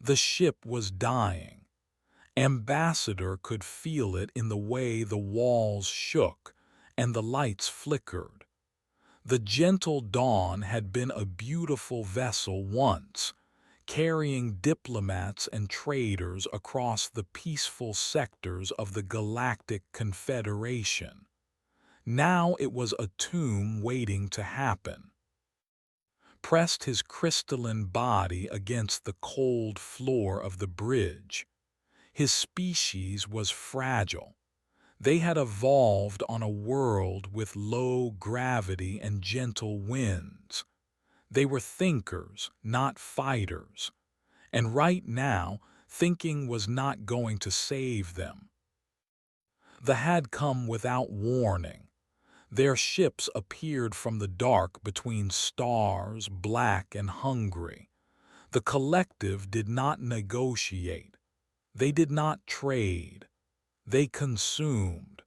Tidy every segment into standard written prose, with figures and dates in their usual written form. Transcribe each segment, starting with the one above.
The ship was dying. Ambassador could feel it in the way the walls shook and the lights flickered. The gentle Dawn had been a beautiful vessel once, carrying diplomats and traders across the peaceful sectors of the Galactic Confederation. Now it was a tomb waiting to happen. Pressed his crystalline body against the cold floor of the bridge. His species was fragile. They had evolved on a world with low gravity and gentle winds. They were thinkers, not fighters. And right now, thinking was not going to save them. The had come without warning. Their ships appeared from the dark between stars, black and hungry. The collective did not negotiate. They did not trade. They consumed.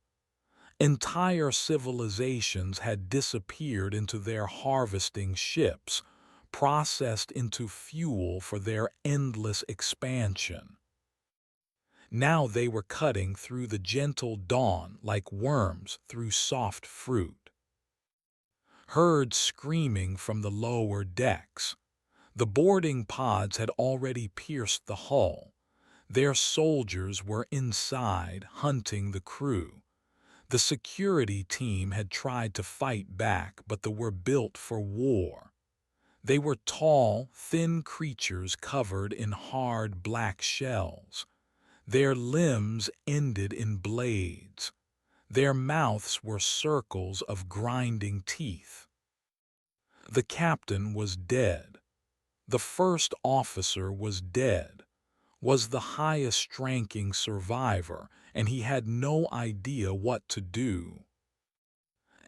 Entire civilizations had disappeared into their harvesting ships, processed into fuel for their endless expansion. Now they were cutting through the gentle dawn like worms through soft fruit. Heard screaming from the lower decks. The boarding pods had already pierced the hull. Their soldiers were inside, hunting the crew. The security team had tried to fight back, but they were built for war. They were tall, thin creatures covered in hard black shells. Their limbs ended in blades. Their mouths were circles of grinding teeth. The captain was dead. The first officer was dead, was the highest-ranking survivor, and he had no idea what to do.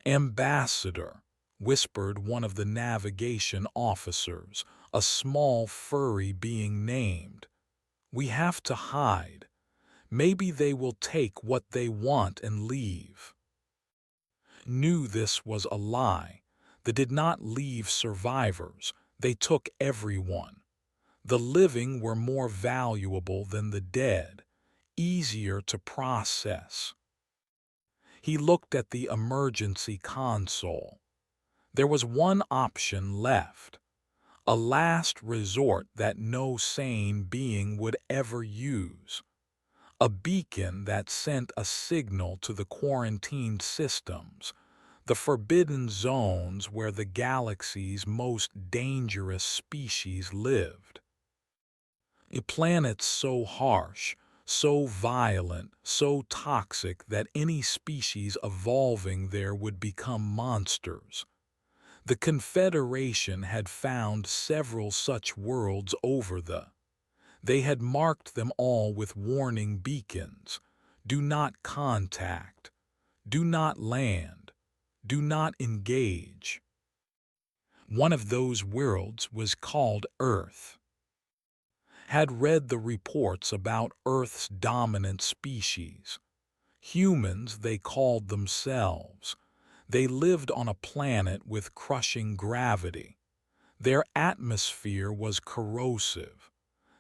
"Ambassador," whispered one of the navigation officers, a small furry being named. "We have to hide. Maybe they will take what they want and leave." Knew this was a lie. They did not leave survivors. They took everyone. The living were more valuable than the dead, easier to process. He looked at the emergency console. There was one option left, a last resort that no sane being would ever use. A beacon that sent a signal to the quarantined systems, the forbidden zones where the galaxy's most dangerous species lived. A planet so harsh, so violent, so toxic that any species evolving there would become monsters. The Confederation had found several such worlds over They had marked them all with warning beacons. Do not contact. Do not land. Do not engage. One of those worlds was called Earth. Had read the reports about Earth's dominant species. Humans, they called themselves. They lived on a planet with crushing gravity. Their atmosphere was corrosive.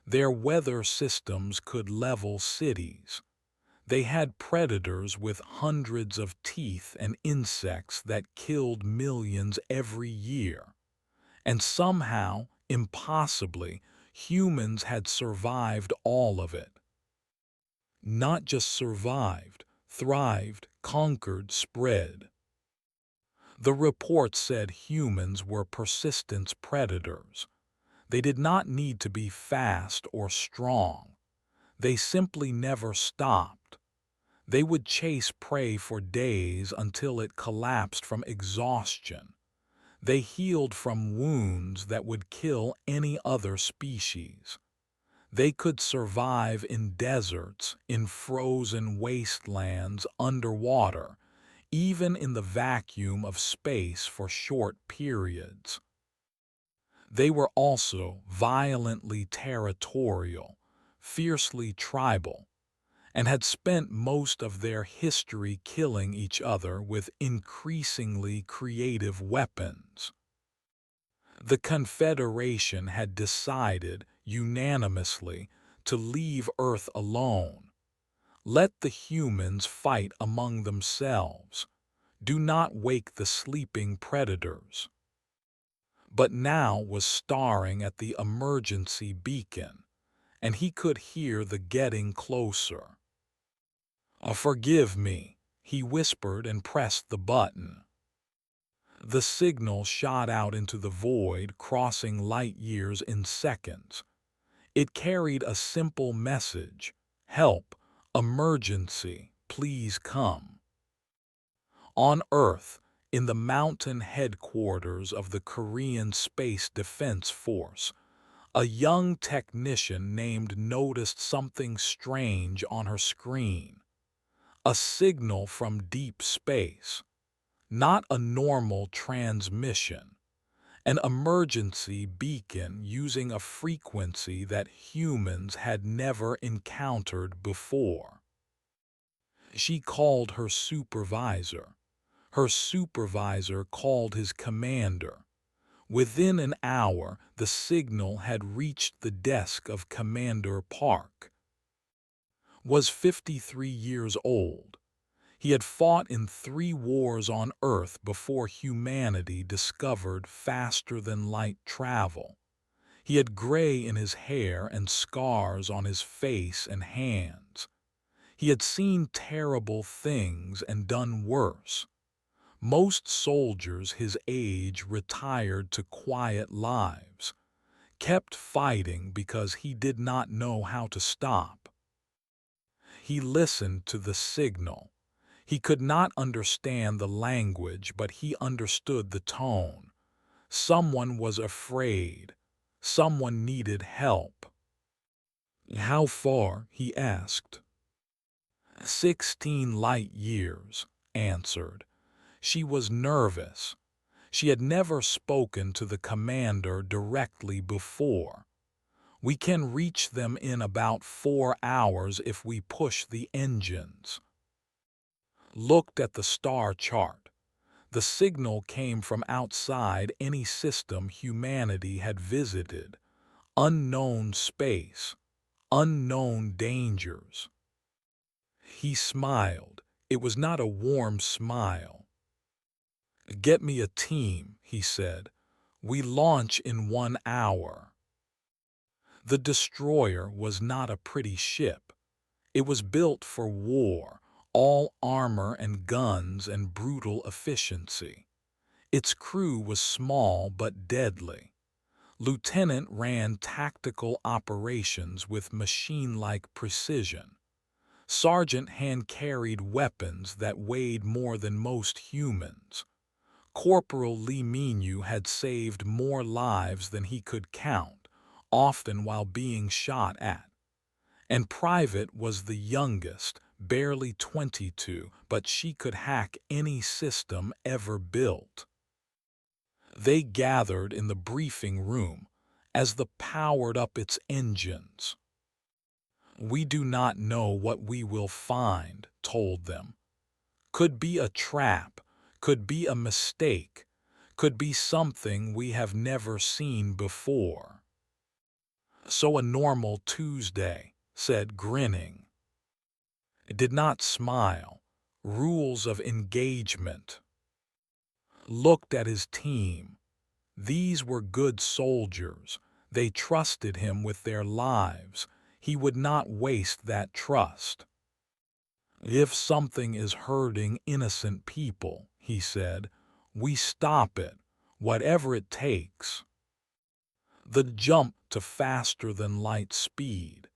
Their weather systems could level cities. They had predators with hundreds of teeth and insects that killed millions every year. And somehow, impossibly, humans had survived all of it. Not just survived, thrived, conquered, spread. The report said humans were persistent predators. They did not need to be fast or strong. They simply never stopped. They would chase prey for days until it collapsed from exhaustion. They healed from wounds that would kill any other species. They could survive in deserts, in frozen wastelands, underwater, even in the vacuum of space for short periods. They were also violently territorial, fiercely tribal, and had spent most of their history killing each other with increasingly creative weapons. The Confederation had decided unanimously to leave Earth alone. Let the humans fight among themselves. Do not wake the sleeping predators. But now was staring at the emergency beacon, and he could hear the getting closer. Forgive me, he whispered and pressed the button. The signal shot out into the void, crossing light years in seconds. It carried a simple message: help, emergency, please come. On Earth, in the mountain headquarters of the Korean Space Defense Force, a young technician named noticed something strange on her screen. A signal from deep space. Not a normal transmission. An emergency beacon using a frequency that humans had never encountered before. She called her supervisor. Her supervisor called his commander. Within an hour, the signal had reached the desk of Commander Park. Was 53 years old. He had fought in 3 wars on Earth before humanity discovered faster-than-light travel. He had gray in his hair and scars on his face and hands. He had seen terrible things and done worse. Most soldiers his age retired to quiet lives, kept fighting because he did not know how to stop. He listened to the signal. He could not understand the language, but he understood the tone. Someone was afraid. Someone needed help. How far? He asked. 16 light years, answered. She was nervous. She had never spoken to the commander directly before. We can reach them in about 4 hours if we push the engines. Looked at the star chart. The signal came from outside any system humanity had visited. Unknown space. Unknown dangers. He smiled. It was not a warm smile. Get me a team, he said. We launch in 1 hour. The destroyer was not a pretty ship. It was built for war, all armor and guns and brutal efficiency. Its crew was small but deadly. Lieutenant ran tactical operations with machine-like precision. Sergeant hand-carried weapons that weighed more than most humans. Corporal Lee Minu had saved more lives than he could count, often while being shot at. And Private was the youngest, barely 22, but she could hack any system ever built. They gathered in the briefing room as the powered up its engines. We do not know what we will find, told them. Could be a trap, could be a mistake, could be something we have never seen before. So a normal Tuesday, said, grinning. It did not smile. Rules of engagement. Looked at his team. These were good soldiers. They trusted him with their lives. He would not waste that trust. If something is hurting innocent people, he said, we stop it, whatever it takes. The jump to faster-than-light speed,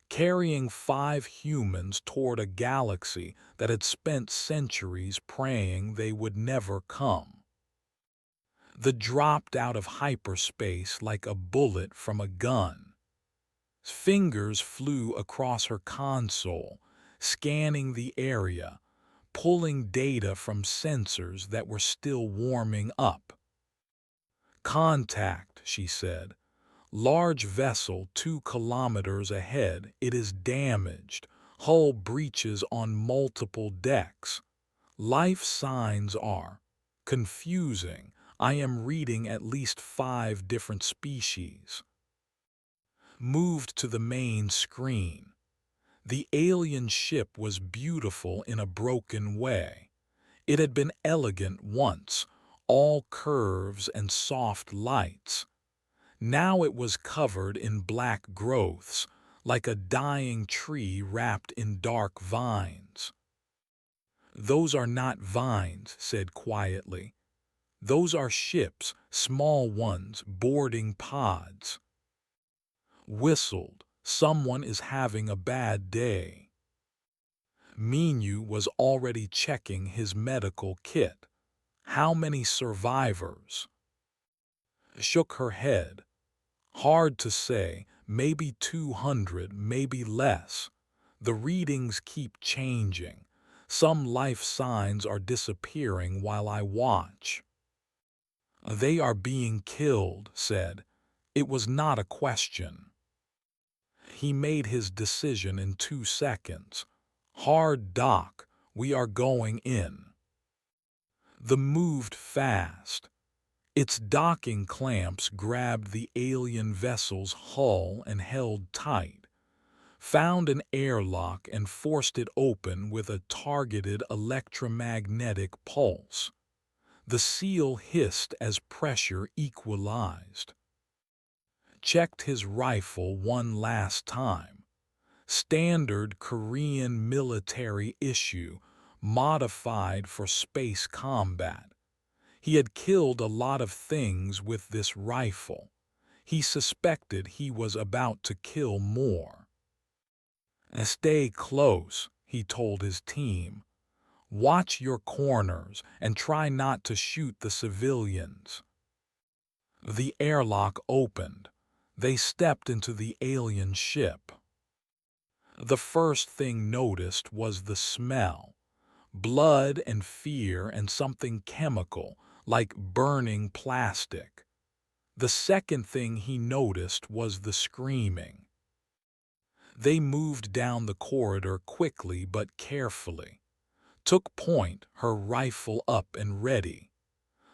carrying 5 humans toward a galaxy that had spent centuries praying they would never come. The dropped out of hyperspace like a bullet from a gun. Fingers flew across her console, scanning the area, pulling data from sensors that were still warming up. Contact, she said. Large vessel 2 kilometers ahead. It is damaged. Hull breaches on multiple decks. Life signs are confusing. I am reading at least 5 different species. moved to the main screen. The alien ship was beautiful in a broken way. It had been elegant once, all curves and soft lights. Now it was covered in black growths, like a dying tree wrapped in dark vines. "Those are not vines," said quietly. "Those are ships, small ones, boarding pods." Whistled. "Someone is having a bad day." Minu was already checking his medical kit. "How many survivors?" Shook her head. "Hard to say, maybe 200, maybe less. The readings keep changing. Some life signs are disappearing while I watch." "They are being killed," said. It was not a question. He made his decision in 2 seconds. "Hard dock, we are going in." The moved fast. Its docking clamps grabbed the alien vessel's hull and held tight, found an airlock and forced it open with a targeted electromagnetic pulse. The seal hissed as pressure equalized. Checked his rifle one last time. Standard Korean military issue, modified for space combat. He had killed a lot of things with this rifle. He suspected he was about to kill more. "Stay close," he told his team. "Watch your corners and try not to shoot the civilians." The airlock opened. They stepped into the alien ship. The first thing noticed was the smell. Blood and fear and something chemical, like burning plastic. The second thing he noticed was the screaming. They moved down the corridor quickly but carefully. Took point, her rifle up and ready.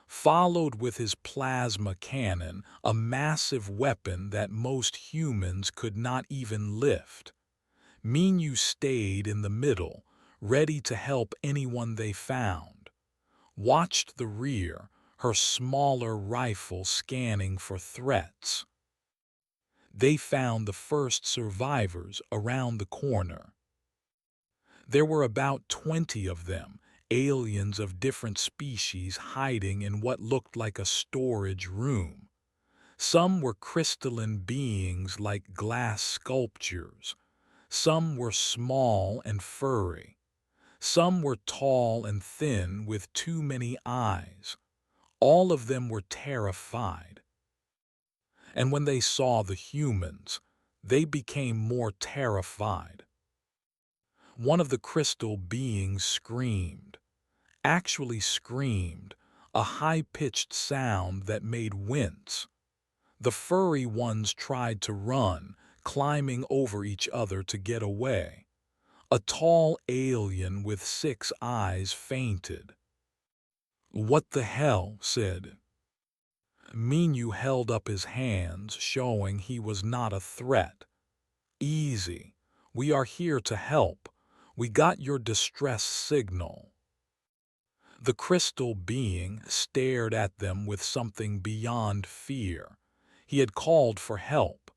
Followed with his plasma cannon, a massive weapon that most humans could not even lift. Minu stayed in the middle, ready to help anyone they found. Watched the rear, her smaller rifle scanning for threats. They found the first survivors around the corner. There were about 20 of them, aliens of different species hiding in what looked like a storage room. Some were crystalline beings like glass sculptures. Some were small and furry. Some were tall and thin with too many eyes. All of them were terrified. And when they saw the humans, they became more terrified. One of the crystal beings screamed. Actually screamed, a high-pitched sound that made wince. The furry ones tried to run, climbing over each other to get away. A tall alien with 6 eyes fainted. "What the hell?" said. Minu held up his hands, showing he was not a threat. "Easy. We are here to help. We got your distress signal." The crystal being stared at them with something beyond fear. He had called for help.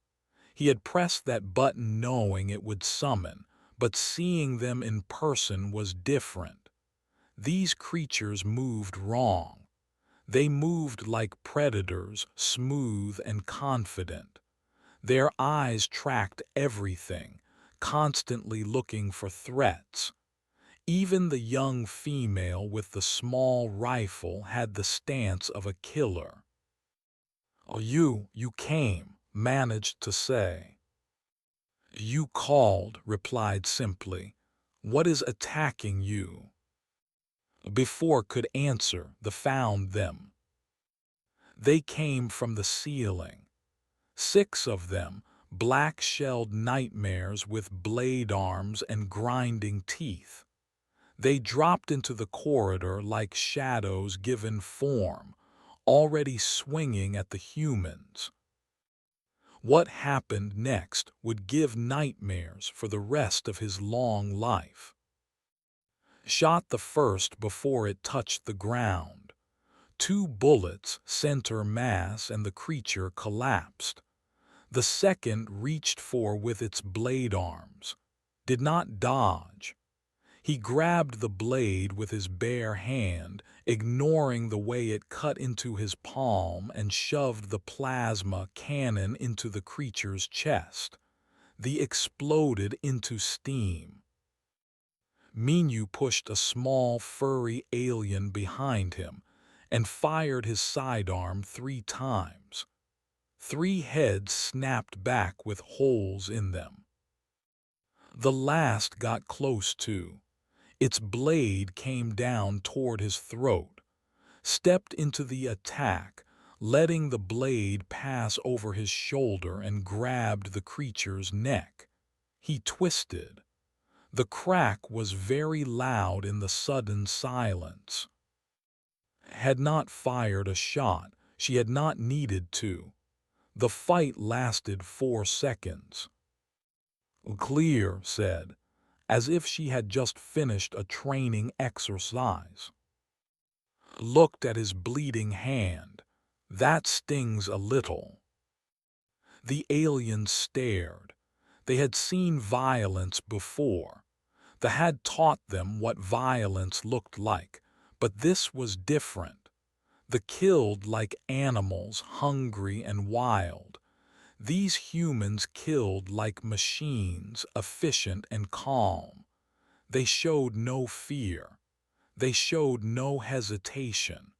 He had pressed that button knowing it would summon, but seeing them in person was different. These creatures moved wrong. They moved like predators, smooth and confident. Their eyes tracked everything, constantly looking for threats. Even the young female with the small rifle had the stance of a killer. "Oh, you came," managed to say. "You called," replied simply. "What is attacking you?" Before could answer, the found them. They came from the ceiling. 6 of them, black-shelled nightmares with blade arms and grinding teeth. They dropped into the corridor like shadows given form, already swinging at the humans. What happened next would give nightmares for the rest of his long life. Shot the first before it touched the ground. 2 bullets center mass and the creature collapsed. The second reached for with its blade arms. Did not dodge. He grabbed the blade with his bare hand, ignoring the way it cut into his palm, and shoved the plasma cannon into the creature's chest. The exploded into steam. Minyu pushed a small, furry alien behind him and fired his sidearm 3 times. 3 heads snapped back with holes in them. The last got close too. Its blade came down toward his throat, stepped into the attack, letting the blade pass over his shoulder and grabbed the creature's neck. He twisted. The crack was very loud in the sudden silence. Had not fired a shot, she had not needed to. The fight lasted 4 seconds. Clear, said, as if she had just finished a training exercise. Looked at his bleeding hand. That stings a little. The aliens stared. They had seen violence before. The had taught them what violence looked like, but this was different. The killed like animals, hungry and wild. These humans killed like machines, efficient and calm. They showed no fear. They showed no hesitation.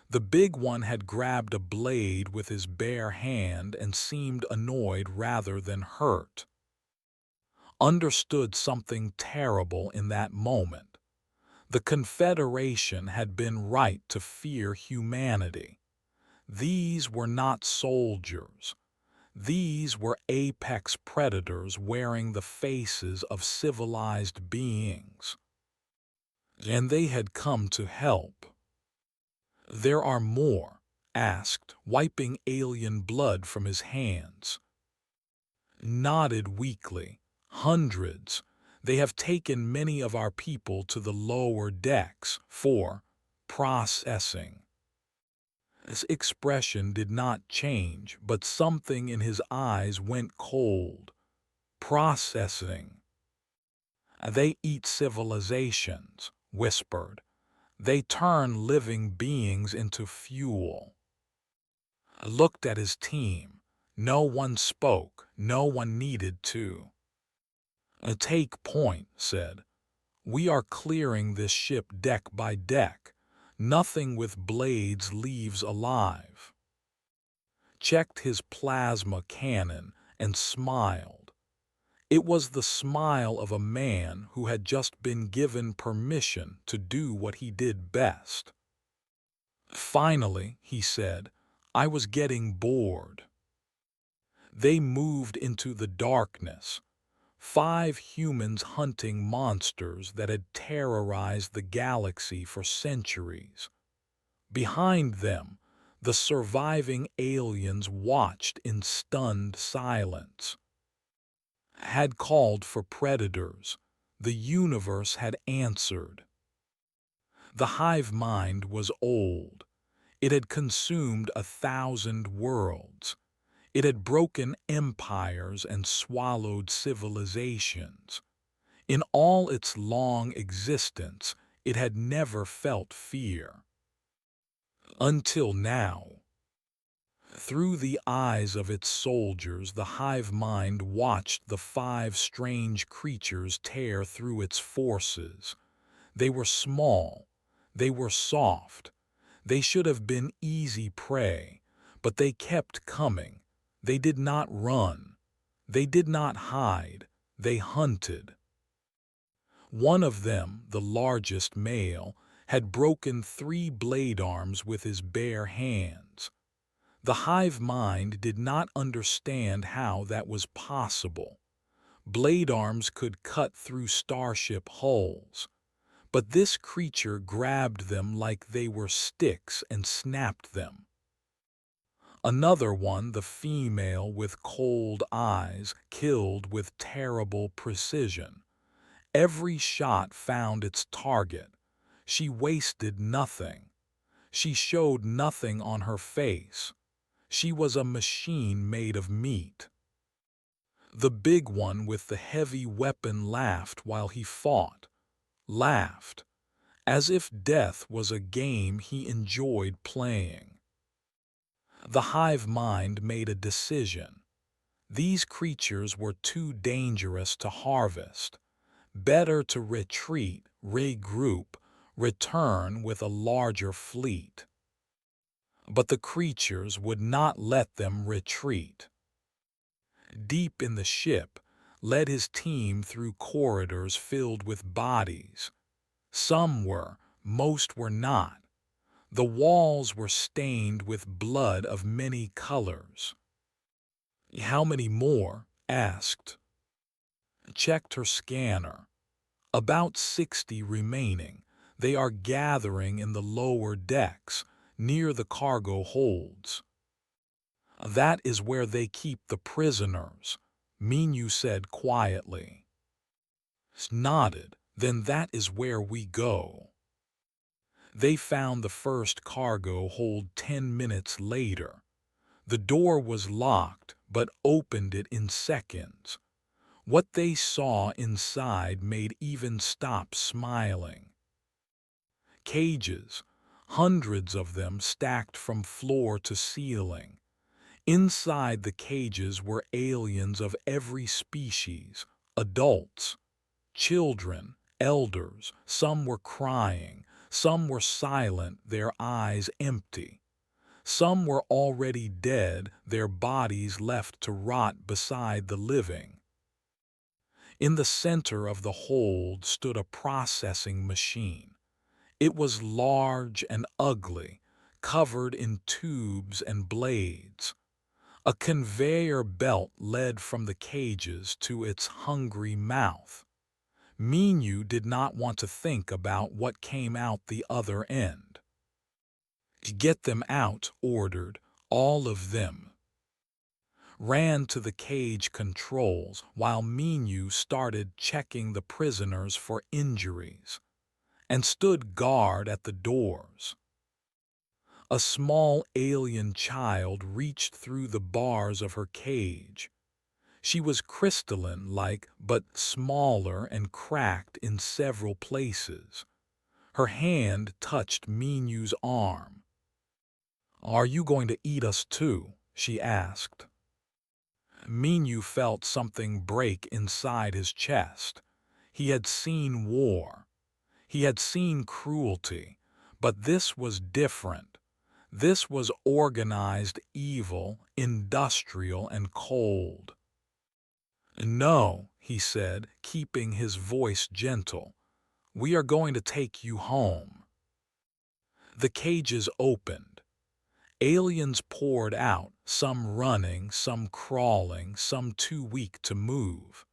The big one had grabbed a blade with his bare hand and seemed annoyed rather than hurt. Understood something terrible in that moment. The Confederation had been right to fear humanity. These were not soldiers. These were apex predators wearing the faces of civilized beings. And they had come to help. There are more, asked, wiping alien blood from his hands. Nodded weakly. Hundreds. They have taken many of our people to the lower decks for processing. His expression did not change, but something in his eyes went cold. Processing. They eat civilizations, whispered. They turn living beings into fuel. Looked at his team. No one spoke, no one needed to. Take point, said. We are clearing this ship deck by deck. Nothing with blades leaves alive. Checked his plasma cannon and smiled. It was the smile of a man who had just been given permission to do what he did best. Finally, he said, I was getting bored. They moved into the darkness. 5 humans hunting monsters that had terrorized the galaxy for centuries. Behind them, the surviving aliens watched in stunned silence. Had called for predators. The universe had answered. The hive mind was old. It had consumed 1,000 worlds. It had broken empires and swallowed civilizations. In all its long existence, it had never felt fear. Until now. Through the eyes of its soldiers, the hive mind watched the 5 strange creatures tear through its forces. They were small. They were soft. They should have been easy prey, but they kept coming. They did not run. They did not hide. They hunted. One of them, the largest male, had broken 3 blade arms with his bare hands. The hive mind did not understand how that was possible. Blade arms could cut through starship hulls. But this creature grabbed them like they were sticks and snapped them. Another one, the female with cold eyes, killed with terrible precision. Every shot found its target. She wasted nothing. She showed nothing on her face. She was a machine made of meat. The big one with the heavy weapon laughed while he fought. Laughed, as if death was a game he enjoyed playing. The hive mind made a decision. These creatures were too dangerous to harvest. Better to retreat, regroup, return with a larger fleet. But the creatures would not let them retreat. Deep in the ship, led his team through corridors filled with bodies. Some were, most were not. The walls were stained with blood of many colors. "How many more?" asked. Checked her scanner. About 60 remaining. They are gathering in the lower decks, near the cargo holds. "That is where they keep the prisoners," Minyu said quietly. Nodded. "Then that is where we go." They found the first cargo hold 10 minutes later. The door was locked, but opened it in seconds. What they saw inside made even stop smiling. Cages, hundreds of them stacked from floor to ceiling. Inside the cages were aliens of every species, adults, children, elders. Some were crying, some were silent, their eyes empty. Some were already dead, their bodies left to rot beside the living. In the center of the hold stood a processing machine. It was large and ugly, covered in tubes and blades. A conveyor belt led from the cages to its hungry mouth. Minyu did not want to think about what came out the other end. "Get them out," ordered, "all of them." Ran to the cage controls while Minyu started checking the prisoners for injuries, and stood guard at the doors. A small alien child reached through the bars of her cage. She was crystalline-like, but smaller and cracked in several places. Her hand touched Minyu's arm. "Are you going to eat us too?" she asked. Minyu felt something break inside his chest. He had seen war. He had seen cruelty. But this was different. This was organized evil, industrial and cold. "No," he said, keeping his voice gentle. "We are going to take you home." The cages opened. Aliens poured out, some running, some crawling, some too weak to move.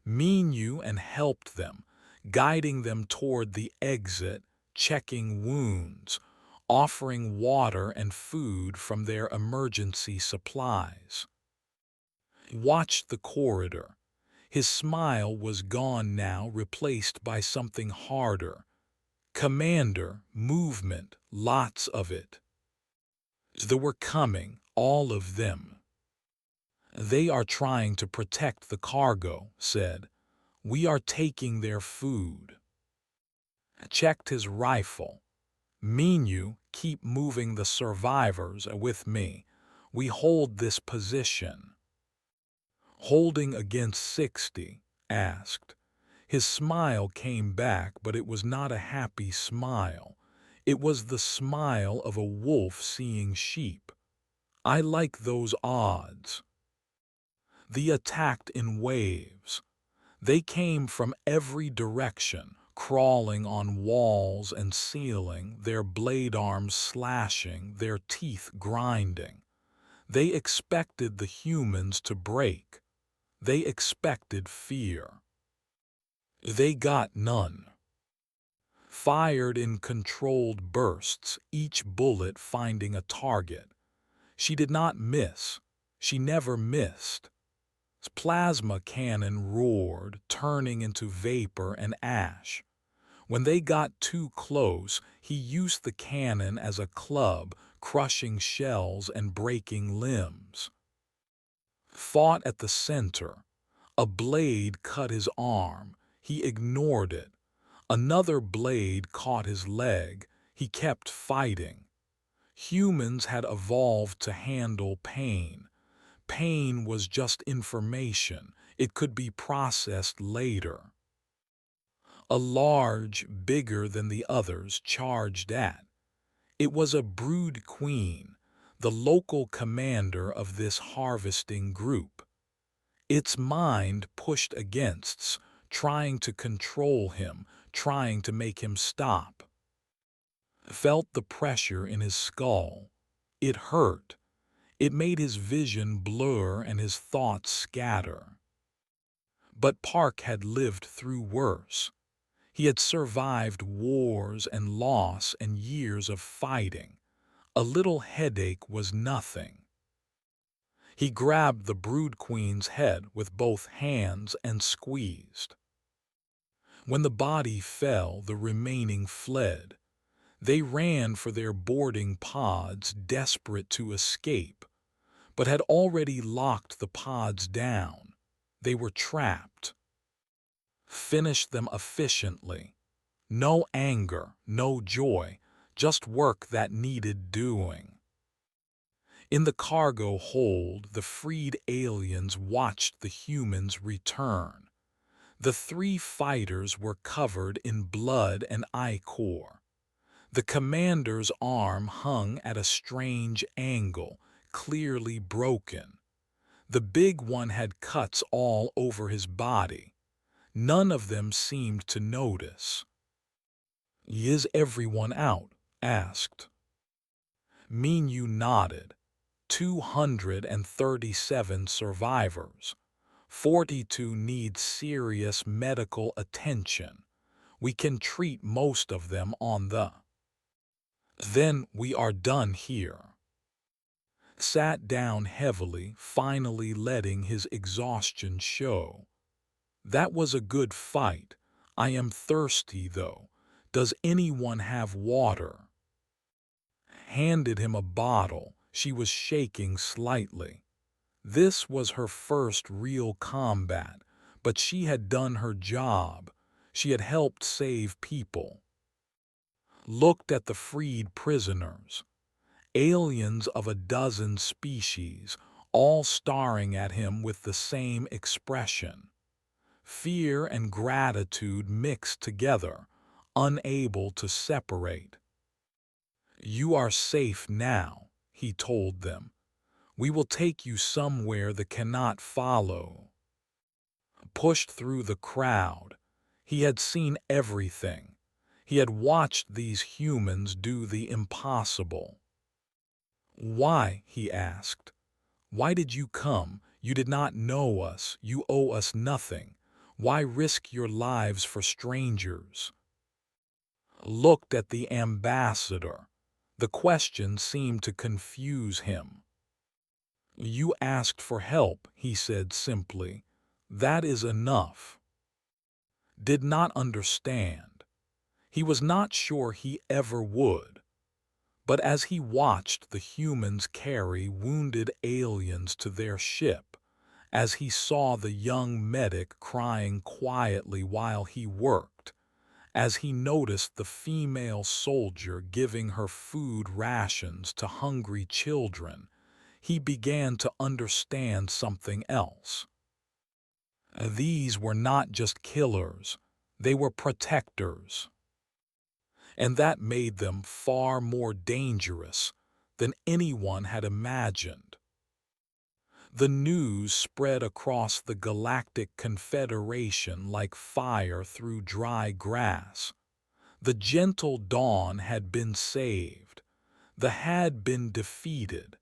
Minyu and helped them, guiding them toward the exit, checking wounds, offering water and food from their emergency supplies. Watched the corridor. His smile was gone now, replaced by something harder. "Commander, movement, lots of it." They were coming, all of them. "They are trying to protect the cargo," said. "We are taking their food." Checked his rifle. "Minyu, keep moving the survivors with me. We hold this position." "Holding against 60?" asked. His smile came back, but it was not a happy smile. It was the smile of a wolf seeing sheep. "I like those odds." They attacked in waves. They came from every direction, crawling on walls and ceiling, their blade arms slashing, their teeth grinding. They expected the humans to break. They expected fear. They got none. Fired in controlled bursts, each bullet finding a target. She did not miss. She never missed. Plasma cannon roared, turning into vapor and ash. When they got too close, he used the cannon as a club, crushing shells and breaking limbs. Fought at the center. A blade cut his arm. He ignored it. Another blade caught his leg. He kept fighting. Humans had evolved to handle pain. Pain was just information. It could be processed later. A large, bigger than the others, charged at. It was a brood queen, the local commander of this harvesting group. Its mind pushed against, trying to control him, trying to make him stop. Felt the pressure in his skull. It hurt. It made his vision blur and his thoughts scatter. But Park had lived through worse. He had survived wars and loss and years of fighting. A little headache was nothing. He grabbed the brood queen's head with both hands and squeezed. When the body fell, the remaining fled. They ran for their boarding pods, desperate to escape, but had already locked the pods down. They were trapped. Finish them efficiently. No anger, no joy, just work that needed doing. In the cargo hold, the freed aliens watched the humans return. The three fighters were covered in blood and ichor. The commander's arm hung at a strange angle, clearly broken. The big one had cuts all over his body. None of them seemed to notice. "Is everyone out?" asked. Minyu nodded. 237 survivors. 42 need serious medical attention. We can treat most of them on the. Then we are done here. Sat down heavily, finally letting his exhaustion show. That was a good fight. I am thirsty, though. Does anyone have water? Handed him a bottle. She was shaking slightly. This was her first real combat, but she had done her job. She had helped save people. Looked at the freed prisoners. Aliens of a dozen species, all staring at him with the same expression. Fear and gratitude mixed together, unable to separate. "You are safe now," he told them. "We will take you somewhere that cannot follow." Pushed through the crowd. He had seen everything. He had watched these humans do the impossible. "Why?" he asked. "Why did you come? You did not know us. You owe us nothing. Why risk your lives for strangers?" Looked at the ambassador. The question seemed to confuse him. "You asked for help," he said simply. "That is enough." Did not understand. He was not sure he ever would. But as he watched the humans carry wounded aliens to their ship, as he saw the young medic crying quietly while he worked, as he noticed the female soldier giving her food rations to hungry children, he began to understand something else. These were not just killers, they were protectors. And that made them far more dangerous than anyone had imagined. The news spread across the Galactic Confederation like fire through dry grass. The gentle dawn had been saved, the had been defeated,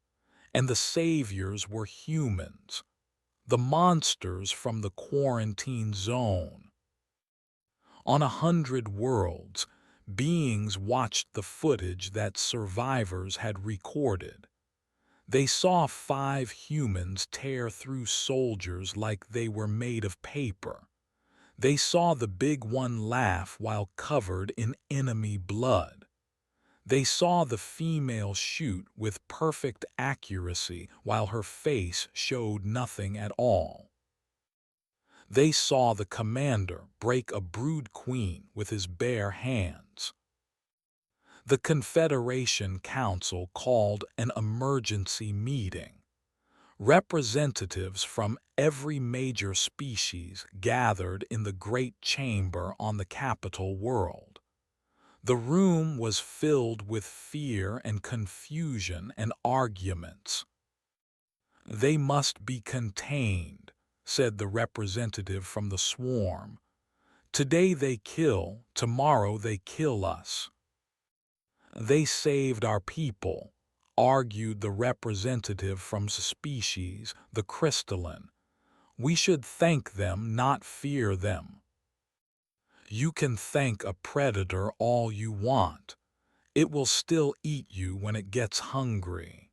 and the saviors were humans, the monsters from the quarantine zone. On 100 worlds, beings watched the footage that survivors had recorded. They saw 5 humans tear through soldiers like they were made of paper. They saw the big one laugh while covered in enemy blood. They saw the female shoot with perfect accuracy while her face showed nothing at all. They saw the commander break a brood queen with his bare hands. The Confederation Council called an emergency meeting. Representatives from every major species gathered in the great chamber on the capital world. The room was filled with fear and confusion and arguments. "They must be contained," said the representative from the swarm. "Today they kill, tomorrow they kill us." "They saved our people," argued the representative from species, the crystalline. "We should thank them, not fear them." "You can thank a predator all you want. It will still eat you when it gets hungry."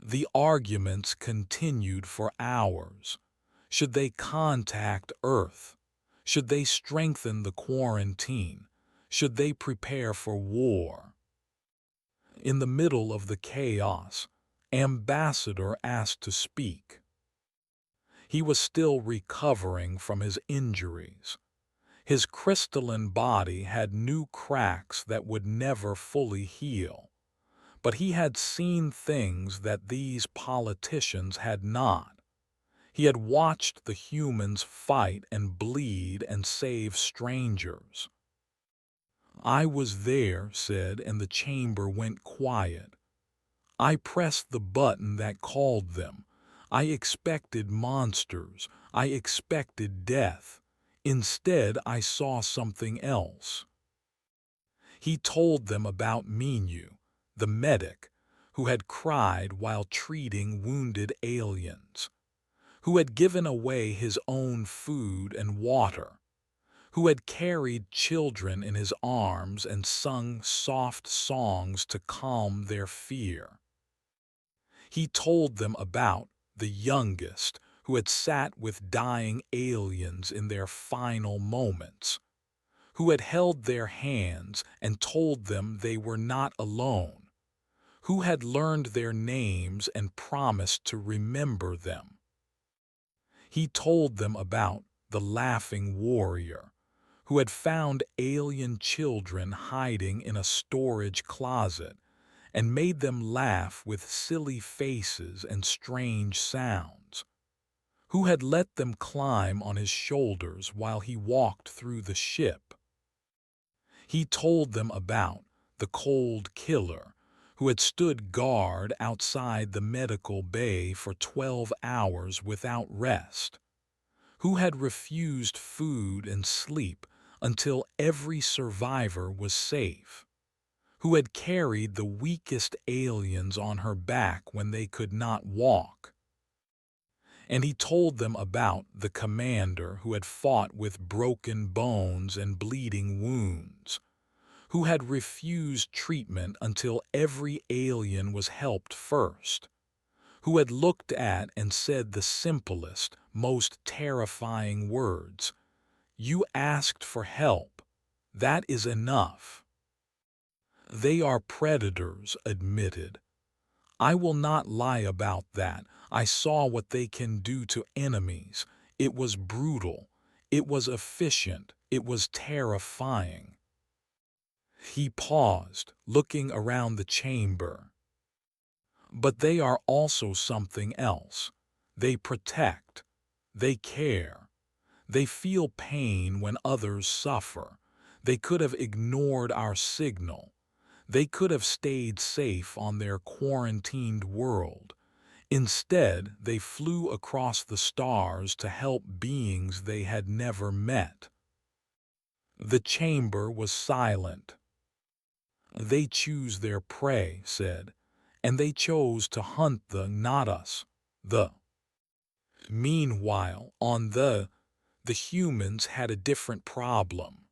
The arguments continued for hours. Should they contact Earth? Should they strengthen the quarantine? Should they prepare for war? In the middle of the chaos, Ambassador asked to speak. He was still recovering from his injuries. His crystalline body had new cracks that would never fully heal. But he had seen things that these politicians had not. He had watched the humans fight and bleed and save strangers. "I was there," said, and the chamber went quiet. "I pressed the button that called them. I expected monsters. I expected death. Instead, I saw something else." He told them about Minu, the medic, who had cried while treating wounded aliens, who had given away his own food and water, who had carried children in his arms and sung soft songs to calm their fear. He told them about the youngest, who had sat with dying aliens in their final moments, who had held their hands and told them they were not alone, who had learned their names and promised to remember them. He told them about the laughing warrior, who had found alien children hiding in a storage closet and made them laugh with silly faces and strange sounds, who had let them climb on his shoulders while he walked through the ship. He told them about the cold killer, who had stood guard outside the medical bay for 12 hours without rest, who had refused food and sleep until every survivor was safe, who had carried the weakest aliens on her back when they could not walk. And he told them about the commander who had fought with broken bones and bleeding wounds, who had refused treatment until every alien was helped first, who had looked at and said the simplest, most terrifying words: "You asked for help. That is enough." "They are predators," admitted. "I will not lie about that. I saw what they can do to enemies. It was brutal. It was efficient. It was terrifying." He paused, looking around the chamber. "But they are also something else. They protect. They care. They feel pain when others suffer. They could have ignored our signal. They could have stayed safe on their quarantined world. Instead, they flew across the stars to help beings they had never met." The chamber was silent. "They choose their prey," said, "and they chose to hunt not us, the." Meanwhile, on the humans had a different problem.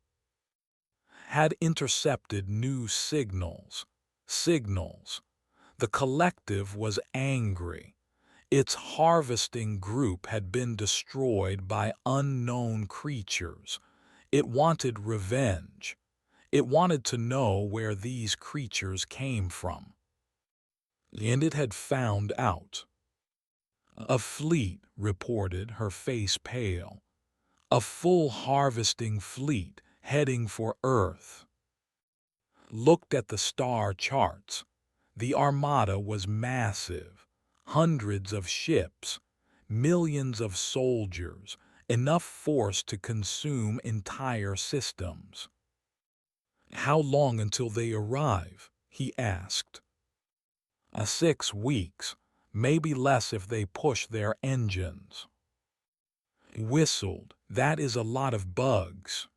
Had intercepted new signals. The collective was angry. Its harvesting group had been destroyed by unknown creatures. It wanted revenge. It wanted to know where these creatures came from. And it had found out. A fleet reported, her face pale. A full harvesting fleet heading for Earth. Looked at the star charts. The armada was massive. Hundreds of ships, millions of soldiers, enough force to consume entire systems. How long until they arrive? He asked. 6 weeks, maybe less if they push their engines. Whistled, that is a lot of bugs.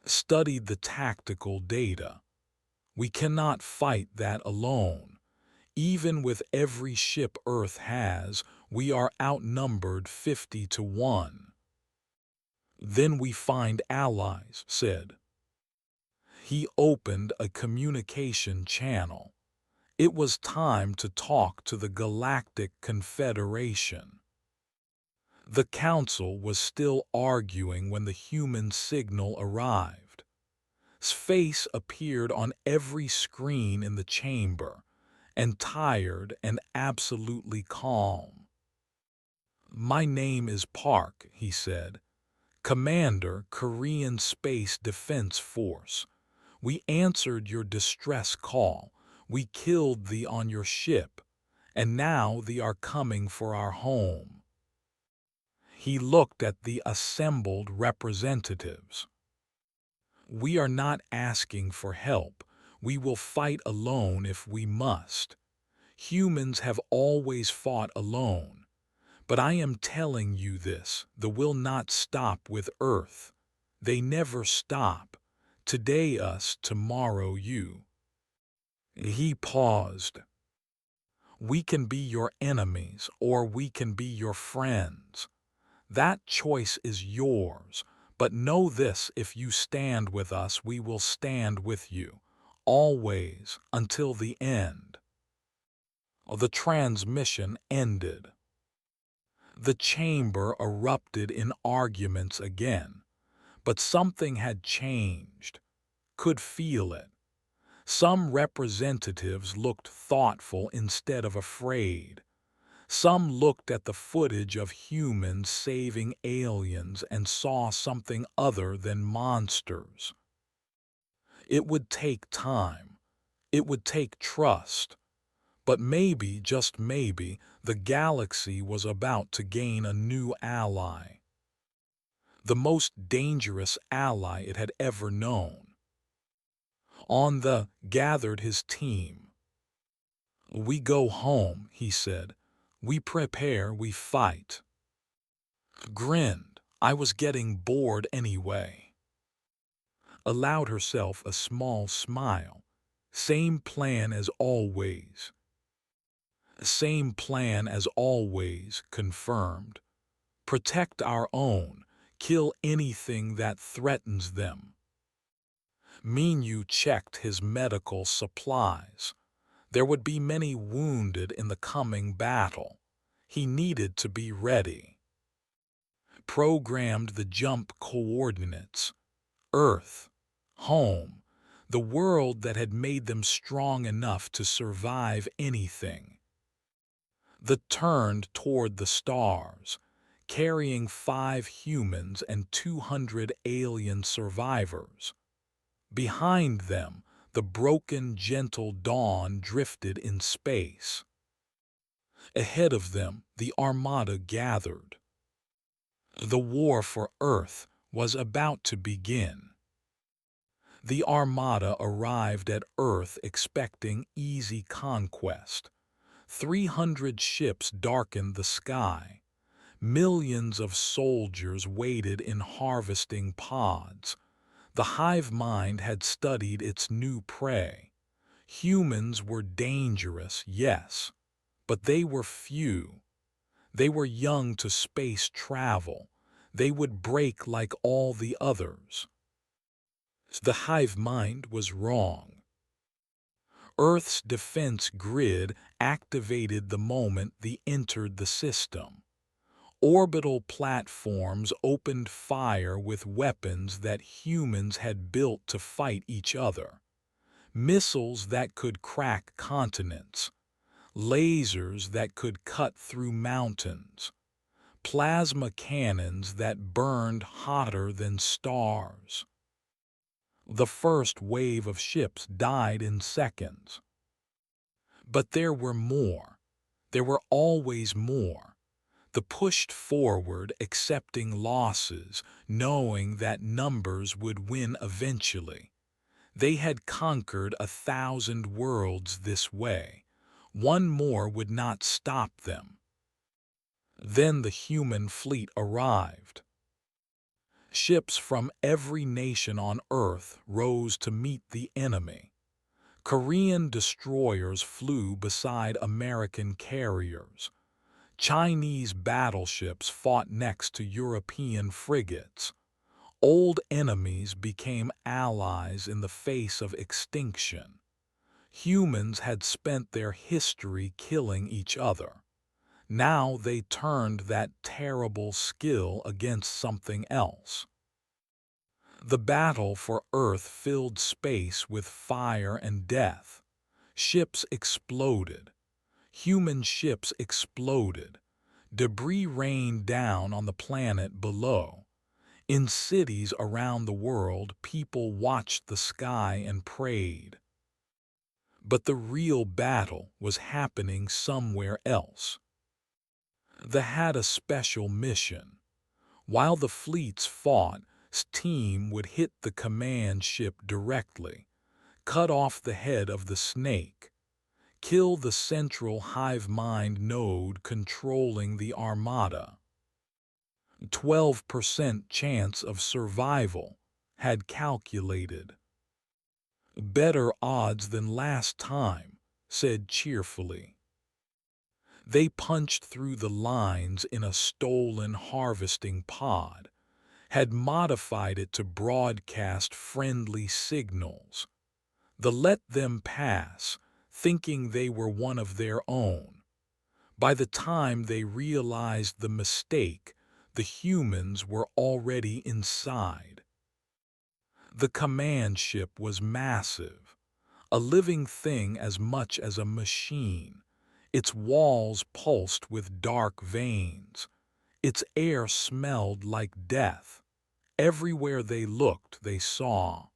Studied the tactical data. We cannot fight that alone. Even with every ship Earth has, we are outnumbered 50 to 1. Then we find allies, said. He opened a communication channel. It was time to talk to the Galactic Confederation. The Council was still arguing when the human signal arrived. Face appeared on every screen in the chamber, and tired and absolutely calm. My name is Park, he said. Commander, Korean Space Defense Force. We answered your distress call. We killed thee on your ship, and now thee are coming for our home. He looked at the assembled representatives. We are not asking for help. We will fight alone if we must. Humans have always fought alone. But I am telling you this, the will not stop with Earth. They never stop. Today us, tomorrow you. He paused. We can be your enemies, or we can be your friends. That choice is yours, but know this, if you stand with us, we will stand with you, always, until the end. The transmission ended. The chamber erupted in arguments again, but something had changed. Could feel it. Some representatives looked thoughtful instead of afraid. Some looked at the footage of humans saving aliens and saw something other than monsters. It would take time. It would take trust. But maybe, just maybe, the galaxy was about to gain a new ally. The most dangerous ally it had ever known. On the gathered his team. We go home, he said. We prepare, we fight. Grinned. I was getting bored anyway. Allowed herself a small smile. Same plan as always. Same plan as always, confirmed. Protect our own. Kill anything that threatens them. Minyu checked his medical supplies. There would be many wounded in the coming battle. He needed to be ready. Programmed the jump coordinates. Earth, home, the world that had made them strong enough to survive anything. The turned toward the stars, carrying 5 humans and 200 alien survivors. Behind them, the broken, gentle dawn drifted in space. Ahead of them, the armada gathered. The war for Earth was about to begin. The armada arrived at Earth expecting easy conquest. 300 ships darkened the sky. Millions of soldiers waited in harvesting pods. The hive mind had studied its new prey. Humans were dangerous, yes, but they were few. They were young to space travel. They would break like all the others. The hive mind was wrong. Earth's defense grid activated the moment they entered the system. Orbital platforms opened fire with weapons that humans had built to fight each other. Missiles that could crack continents, lasers that could cut through mountains, plasma cannons that burned hotter than stars. The first wave of ships died in seconds. But there were more. There were always more. They pushed forward, accepting losses, knowing that numbers would win eventually. They had conquered 1,000 worlds this way. One more would not stop them. Then the human fleet arrived. Ships from every nation on Earth rose to meet the enemy. Korean destroyers flew beside American carriers. Chinese battleships fought next to European frigates. Old enemies became allies in the face of extinction. Humans had spent their history killing each other. Now they turned that terrible skill against something else. The battle for Earth filled space with fire and death. Ships exploded. Human ships exploded. Debris rained down on the planet below. In cities around the world, people watched the sky and prayed. But the real battle was happening somewhere else. They had a special mission. While the fleets fought, its team would hit the command ship directly, cut off the head of the snake, kill the central hive mind node controlling the armada. 12% chance of survival, had calculated. Better odds than last time, said cheerfully. They punched through the lines in a stolen harvesting pod, had modified it to broadcast friendly signals. They let them pass, thinking they were one of their own. By the time they realized the mistake, the humans were already inside. The command ship was massive, a living thing as much as a machine. Its walls pulsed with dark veins. Its air smelled like death. Everywhere they looked, they saw.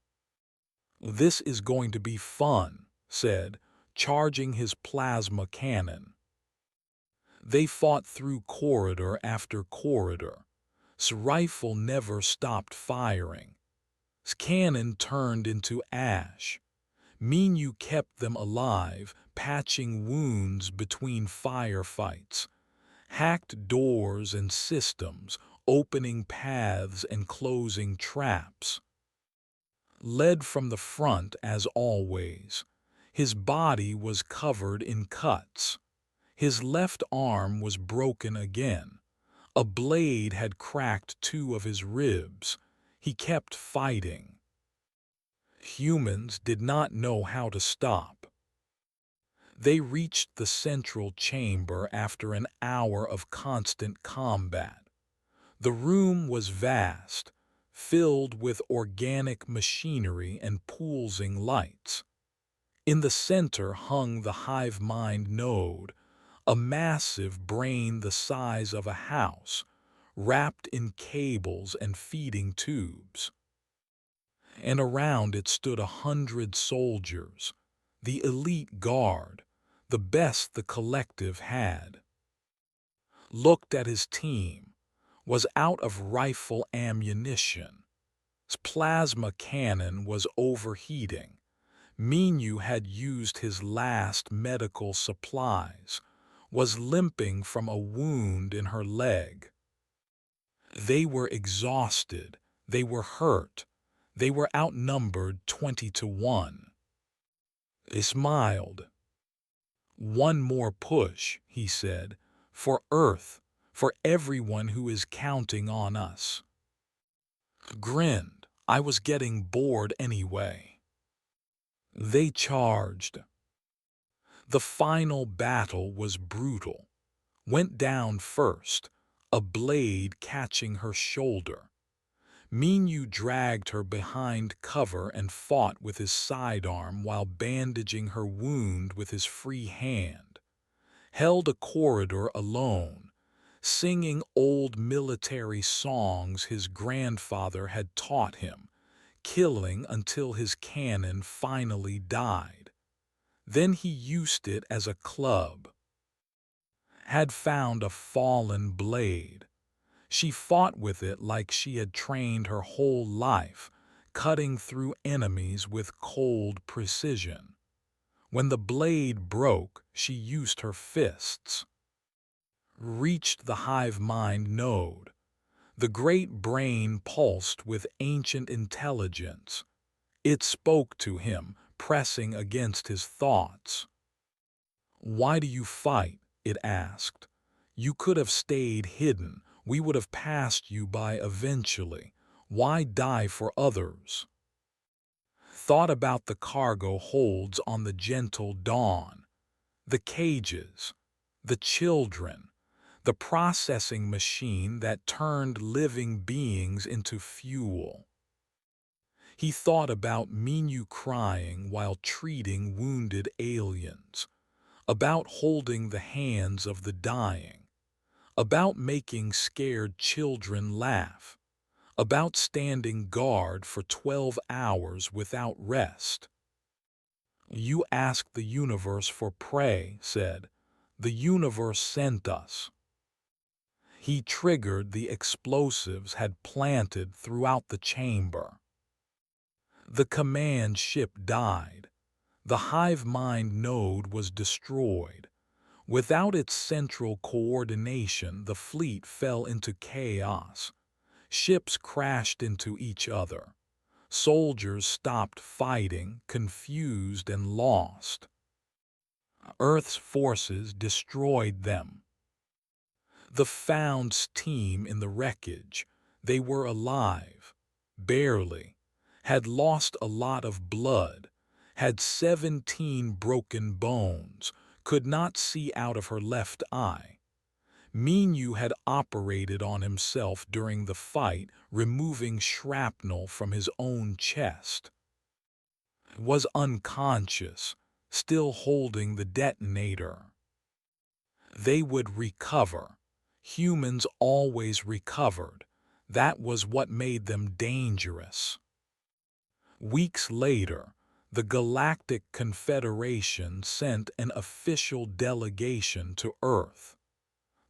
"This is going to be fun," said, charging his plasma cannon. They fought through corridor after corridor. His rifle never stopped firing. His cannon turned into ash. Minyu kept them alive, patching wounds between firefights. Hacked doors and systems, opening paths and closing traps. Led from the front as always. His body was covered in cuts. His left arm was broken again. A blade had cracked 2 of his ribs. He kept fighting. Humans did not know how to stop. They reached the central chamber after an hour of constant combat. The room was vast, filled with organic machinery and pulsing lights. In the center hung the hive mind node, a massive brain the size of a house, wrapped in cables and feeding tubes. And around it stood 100 soldiers, the elite guard, the best the collective had. Looked at his team, was out of rifle ammunition. His plasma cannon was overheating. Minyu had used his last medical supplies, was limping from a wound in her leg. They were exhausted, they were hurt, they were outnumbered 20-1. He smiled. "One more push," he said, "for Earth, for everyone who is counting on us." Grinned. I was getting bored anyway. They charged. The final battle was brutal. Went down first, a blade catching her shoulder. Minyu dragged her behind cover and fought with his sidearm while bandaging her wound with his free hand. Held a corridor alone, singing old military songs his grandfather had taught him, killing until his cannon finally died. Then he used it as a club. Had found a fallen blade. She fought with it like she had trained her whole life, cutting through enemies with cold precision. When the blade broke, she used her fists. Reached the hive mind node. The great brain pulsed with ancient intelligence. It spoke to him, pressing against his thoughts. "Why do you fight?" it asked. "You could have stayed hidden. We would have passed you by eventually. Why die for others?" Thought about the cargo holds on the gentle dawn, the cages, the children, the processing machine that turned living beings into fuel. He thought about Minyu crying while treating wounded aliens, about holding the hands of the dying, about making scared children laugh, about standing guard for 12 hours without rest. "You asked the universe for prey," said. "The universe sent us." He triggered the explosives had planted throughout the chamber. The command ship died. The hive mind node was destroyed. Without its central coordination, the fleet fell into chaos. Ships crashed into each other. Soldiers stopped fighting, confused and lost. Earth's forces destroyed them. The Found's team in the wreckage, they were alive, barely, had lost a lot of blood, had 17 broken bones, could not see out of her left eye. Minyu had operated on himself during the fight, removing shrapnel from his own chest. Was unconscious, still holding the detonator. They would recover. Humans always recovered. That was what made them dangerous. Weeks later, the Galactic Confederation sent an official delegation to Earth.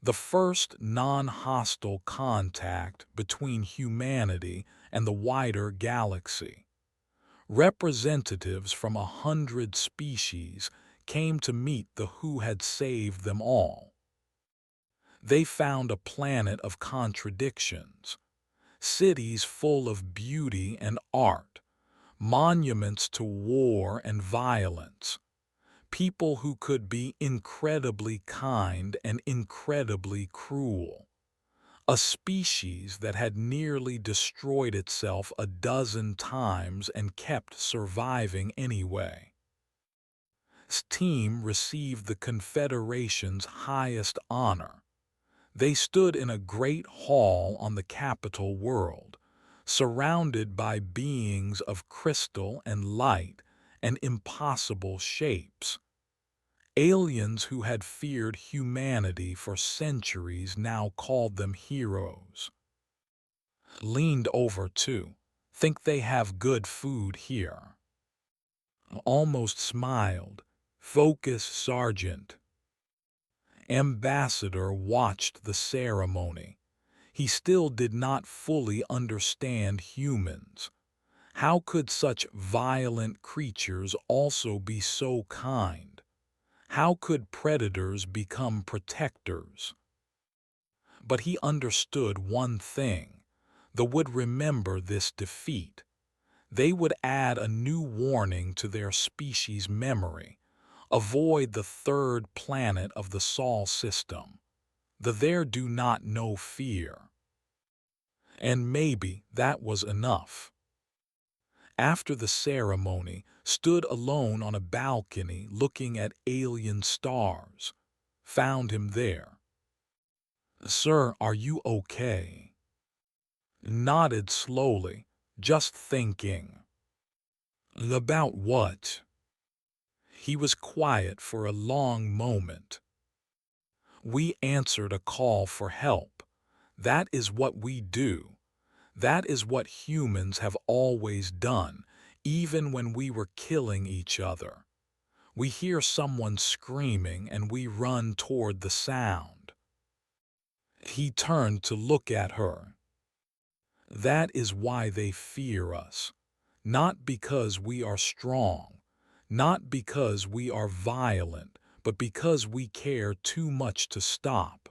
The first non-hostile contact between humanity and the wider galaxy. Representatives from 100 species came to meet the who had saved them all. They found a planet of contradictions, cities full of beauty and art, monuments to war and violence, people who could be incredibly kind and incredibly cruel, a species that had nearly destroyed itself a dozen times and kept surviving anyway. This team received the Confederation's highest honor. They stood in a great hall on the capital world, surrounded by beings of crystal and light and impossible shapes. Aliens who had feared humanity for centuries now called them heroes. Leaned over too. "Think they have good food here." Almost smiled. "Focus, Sergeant." Ambassador watched the ceremony. He still did not fully understand humans. How could such violent creatures also be so kind? How could predators become protectors? But he understood one thing. They would remember this defeat. They would add a new warning to their species' memory. Avoid the third planet of the Sol system. The there do not know fear. And maybe that was enough. after the ceremony, stood alone on a balcony looking at alien stars. Found him there. "Sir, are you okay?" Nodded slowly, just thinking. "About what?" He was quiet for a long moment. "We answered a call for help. That is what we do. That is what humans have always done, even when we were killing each other. We hear someone screaming and we run toward the sound." He turned to look at her. "That is why they fear us. Not because we are strong, not because we are violent, but because we care too much to stop."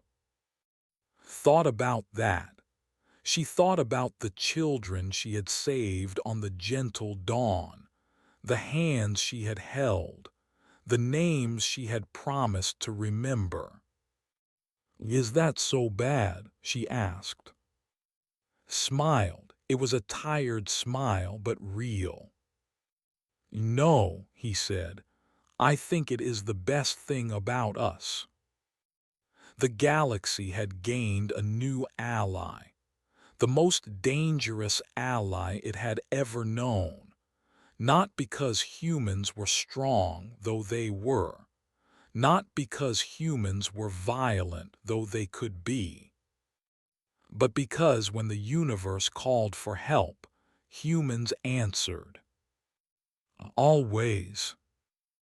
Thought about that. She thought about the children she had saved on the gentle dawn, the hands she had held, the names she had promised to remember. "Is that so bad?" she asked. Smiled. It was a tired smile, but real. "No," he said. "I think it is the best thing about us." The galaxy had gained a new ally, the most dangerous ally it had ever known. Not because humans were strong, though they were. Not because humans were violent, though they could be. But because when the universe called for help, humans answered. Always.